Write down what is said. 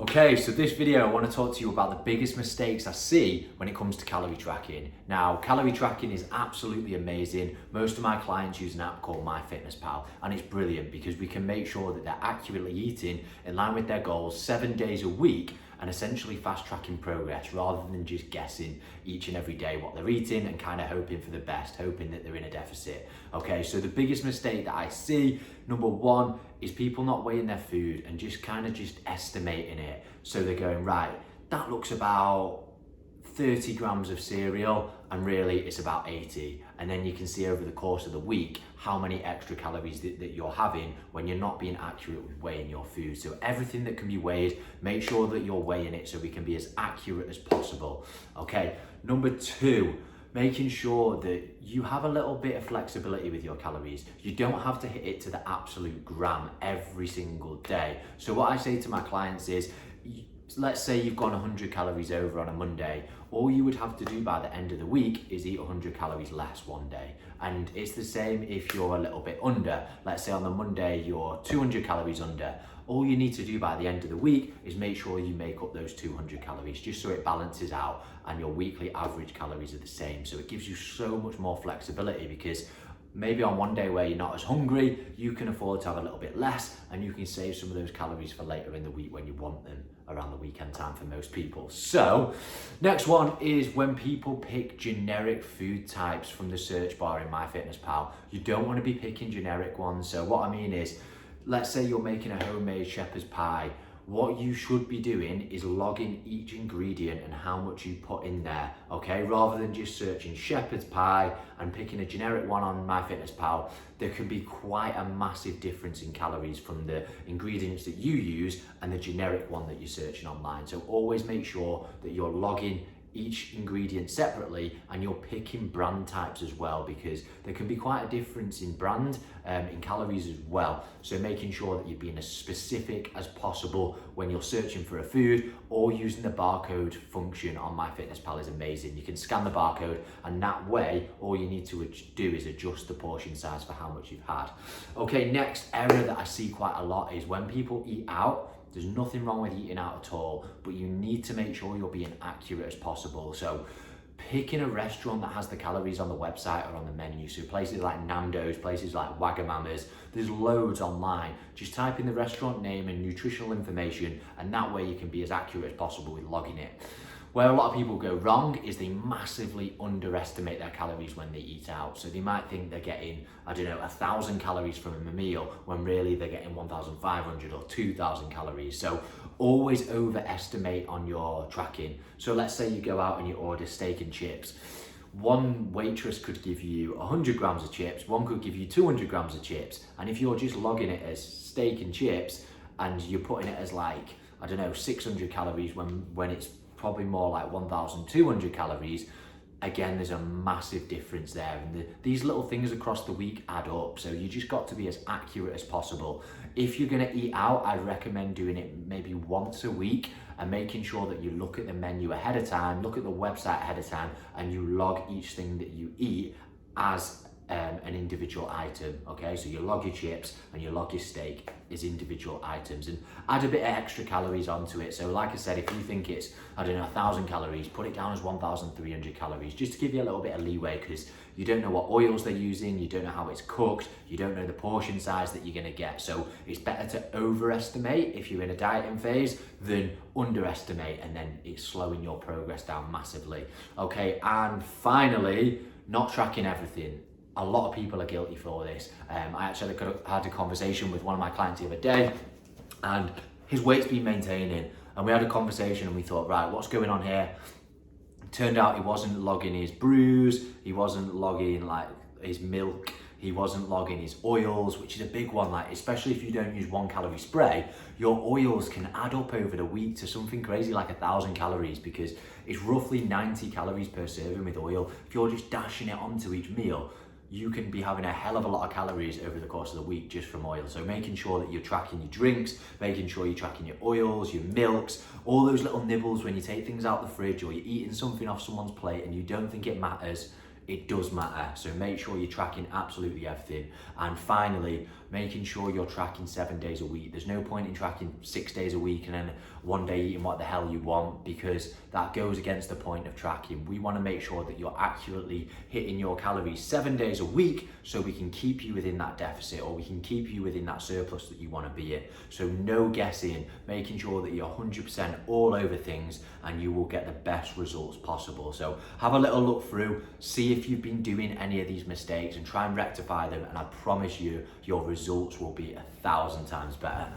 Okay, so this video I want to talk to you about the biggest mistakes I see when it comes to calorie tracking. Now, calorie tracking is absolutely amazing. Most of my clients use an app called MyFitnessPal, and it's brilliant because we can make sure that they're accurately eating in line with their goals 7 days a week and essentially fast tracking progress rather than just guessing each and every day what they're eating and kind of hoping for the best, hoping that they're in a deficit. Okay, so the biggest mistake that I see, number one, is people not weighing their food and just estimating it. So they're going, right, that looks about 30 grams of cereal and really it's about 80. And then you can see over the course of the week how many extra calories that you're having when you're not being accurate with weighing your food. So everything that can be weighed, make sure that you're weighing it so we can be as accurate as possible. Okay, number two, making sure that you have a little bit of flexibility with your calories. You don't have to hit it to the absolute gram every single day. So what I say to my clients is, let's say you've gone 100 calories over on a Monday, all you would have to do by the end of the week is eat 100 calories less one day. And it's the same if you're a little bit under. Let's say on the Monday you're 200 calories under. All you need to do by the end of the week is make sure you make up those 200 calories just so it balances out and your weekly average calories are the same. So it gives you so much more flexibility because maybe on one day where you're not as hungry, you can afford to have a little bit less and you can save some of those calories for later in the week when you want them around the weekend time for most people. So next one is when people pick generic food types from the search bar in MyFitnessPal. You don't want to be picking generic ones. So what I mean is, let's say you're making a homemade shepherd's pie. What you should be doing is logging each ingredient and how much you put in there, okay? Rather than just searching shepherd's pie and picking a generic one on MyFitnessPal, there can be quite a massive difference in calories from the ingredients that you use and the generic one that you're searching online. So always make sure that you're logging each ingredient separately and you're picking brand types as well, because there can be quite a difference in brand in calories as well. So making sure that you're being as specific as possible when you're searching for a food, or using the barcode function on MyFitnessPal is amazing. You can scan the barcode and that way all you need to do is adjust the portion size for how much you've had. Okay, next error that I see quite a lot is when people eat out. There's nothing wrong with eating out at all, but you need to make sure you're being accurate as possible. So picking a restaurant that has the calories on the website or on the menu. So places like Nando's, places like Wagamama's, there's loads online. Just type in the restaurant name and nutritional information, and that way you can be as accurate as possible with logging it. Where a lot of people go wrong is they massively underestimate their calories when they eat out. So they might think they're getting, 1,000 calories from a meal when really they're getting 1,500 or 2,000 calories. So always overestimate on your tracking. So let's say you go out and you order steak and chips. One waitress could give you 100 grams of chips, one could give you 200 grams of chips. And if you're just logging it as steak and chips and you're putting it as 600 calories when it's probably more like 1,200 calories, again, there's a massive difference there. And these little things across the week add up. So you just got to be as accurate as possible. If you're gonna eat out, I'd recommend doing it maybe once a week and making sure that you look at the menu ahead of time, look at the website ahead of time, and you log each thing that you eat as an individual item, okay? So you log your chips and you log your steak as individual items and add a bit of extra calories onto it. So like I said, if you think it's, 1,000 calories, put it down as 1,300 calories, just to give you a little bit of leeway, because you don't know what oils they're using, you don't know how it's cooked, you don't know the portion size that you're gonna get. So it's better to overestimate if you're in a dieting phase than underestimate, and then it's slowing your progress down massively. Okay, and finally, not tracking everything. A lot of people are guilty for this. I actually had a conversation with one of my clients the other day, and his weight's been maintaining, and we had a conversation and we thought, right, what's going on here? Turned out he wasn't logging his brews, he wasn't logging his milk, he wasn't logging his oils, which is a big one, especially if you don't use 1 calorie spray, your oils can add up over the week to something crazy like 1,000 calories, because it's roughly 90 calories per serving with oil. If you're just dashing it onto each meal, you can be having a hell of a lot of calories over the course of the week just from oil. So making sure that you're tracking your drinks, making sure you're tracking your oils, your milks, all those little nibbles when you take things out the fridge or you're eating something off someone's plate and you don't think it matters, it does matter. So make sure you're tracking absolutely everything. And finally, making sure you're tracking 7 days a week. There's no point in tracking 6 days a week and then one day eating what the hell you want, because that goes against the point of tracking. We want to make sure that you're accurately hitting your calories 7 days a week so we can keep you within that deficit, or we can keep you within that surplus that you want to be in. So no guessing, making sure that you're 100% all over things, and you will get the best results possible. So have a little look through, see if you've been doing any of these mistakes and try and rectify them, and I promise you your results will be 1,000 times better.